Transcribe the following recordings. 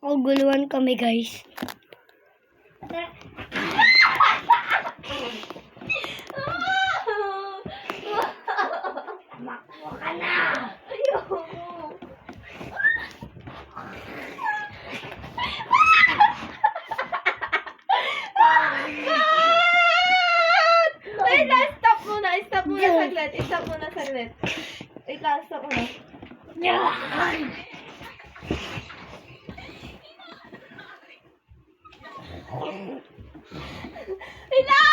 Naguguluhan kami, guys. Makwa ka na! Ayoko. Wait lang, stop muna. Stop muna saglit. Stop muna saglit. Wait lang, stop muna. Wait lang!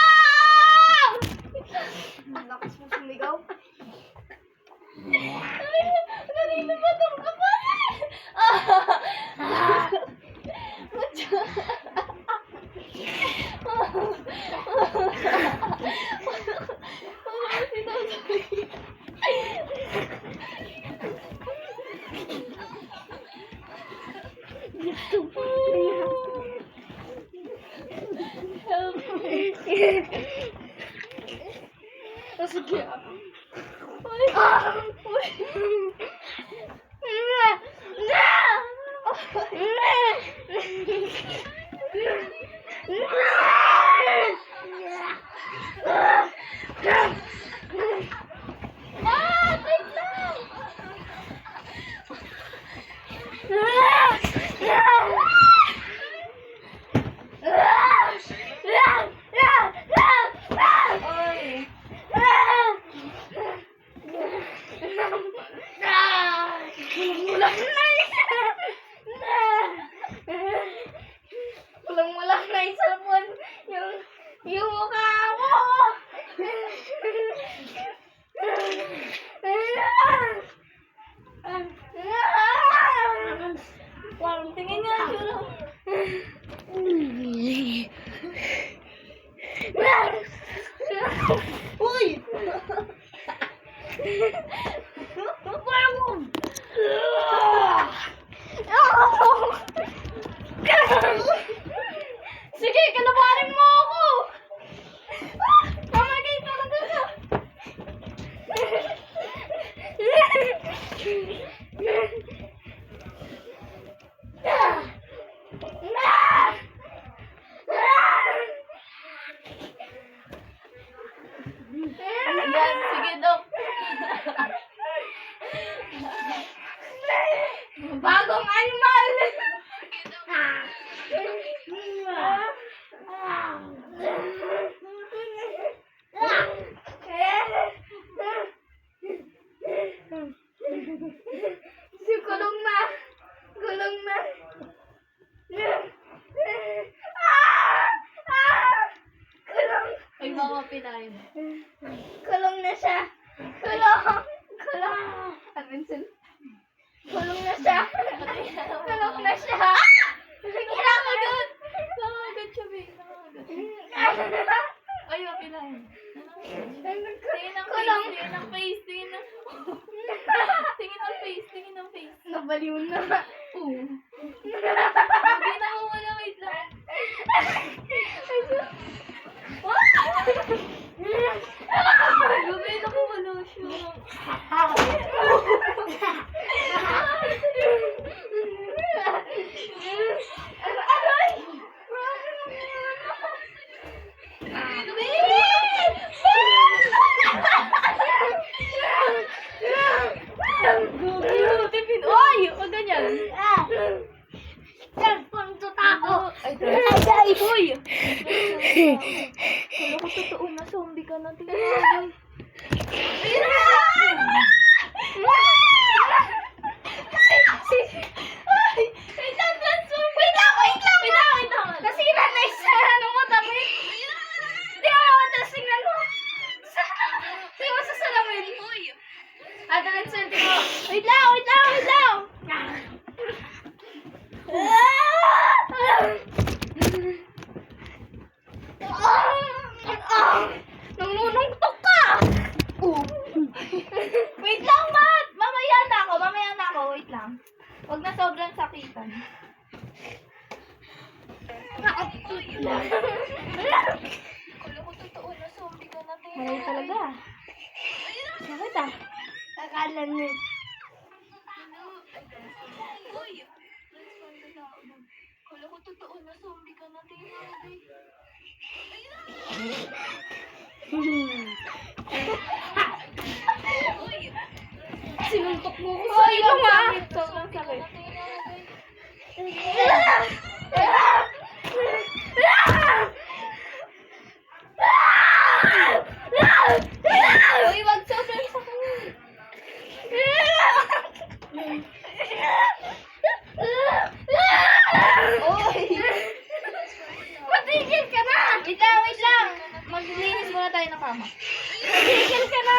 Ang lakas mo sumigaw. Kanina ba itong kapal? Sige. Walang na yung cellphone. Yung mukha mo. Parang tingin nga siguro. Uy! Sige, kalabarin mo ako! Mamagay talaga ka! Yan, sige, Dok. Bagong animal! Si kulong na! Kulong na! Kulong! Ay, baka pinahin. Kulong na siya! Kulong! Kulong! Abenson. Kulong na siya! Kulong na siya! Nangangagat! Nangangagat siya, babe. Nangangagat. Ay, baka pinahin. Tingin ng Kulong! face, tingin ng face, tingin ng... Tingin ng face, tingin ng face. Nabaliw na. Oo. Hindi na ako wala, wait lang. Gabi na ko wala siya. Oy! Huwag ganyan. Cellphone to tako. Ay, guys! Uy! Wala ko totoo na zombie ka na. Tingnan mo. Nasira na isa. Ano mo, damit? Di mo ako tasingnan mo. Di mo sa salamin. Adalan sir, di mo. Wait lang, wait lang, wait lang. Nangunungtok ka. Wait lang, Matt! Mamaya na ako. Wait lang. Huwag na sobrang sakitan. Wala ko totoo na zombie ka na. Malay talaga. Bakit ah? Akala niyo. Uy! Sinuntok mo ko Oh, yung sakit. Sobrang sakit. Uy, wag sobrang sakit. Uy! Matigil ka na! Wait lang, wait lang. Maglinis muna tayo ng kama. Matigil ka na!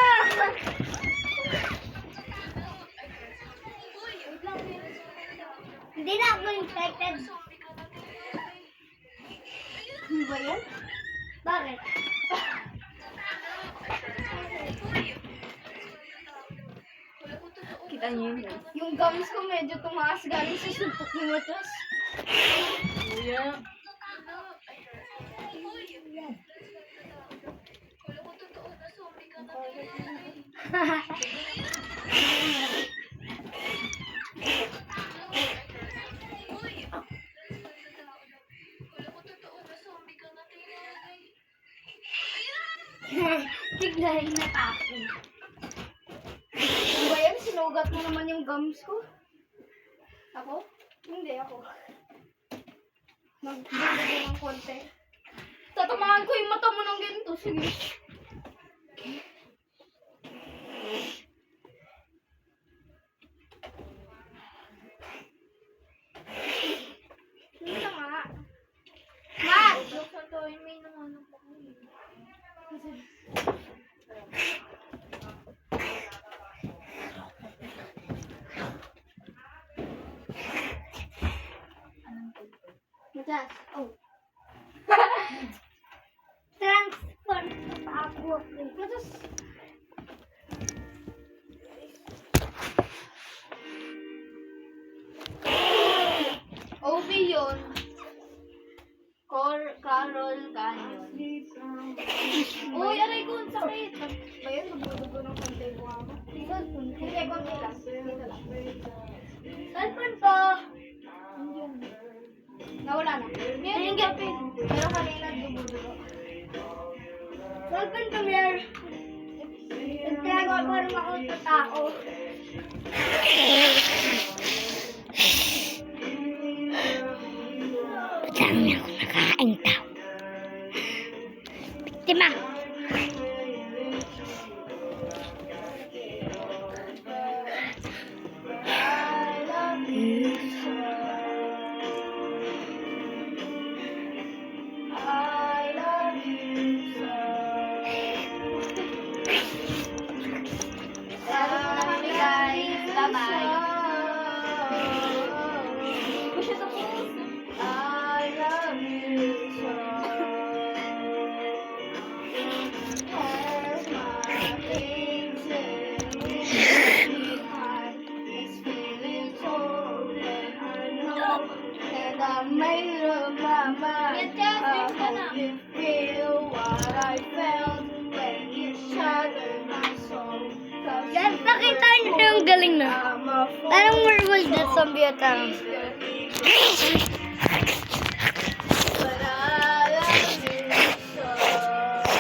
Hindi na ako infected. Ano ba yan? Bakit? Kita niyo yun. Yung gums ko medyo tumaas galing sa suntok ni Matos. Kuya. Tignan na ako. Ano ba yan? Sinugat mo naman yung gums ko. Ako? Hindi ako. Magdagdag ng konti. Tatamaan ko yung mata mo ng ganito. Sige. Sige na nga. Ma! Buksan to, may naman ako. Matas. Oh. Transfer pa ako. Matas. OB yun. Carol Canyon. Uy, aray ko, ang sakit. Ba yun? Nabudugo ng konti ko ako. Hindi, konti lang. Dito lang. Cellphone po. Nawala na. Meron yung gapin. Pero kanina dumudugo. Cellphone come here. Nagtirago ako para makautot ako. Saan na ako nakain tao? Biktima! Lalo na kami, guys. Bye-bye. Push it up. I love you so. There's my things behind. It's feeling so and I know. And I made up my mind. I hope you feel what I felt when you shattered my soul. Guys, nakita niyo yung galing na. I'm a Parang werewolf na zombie at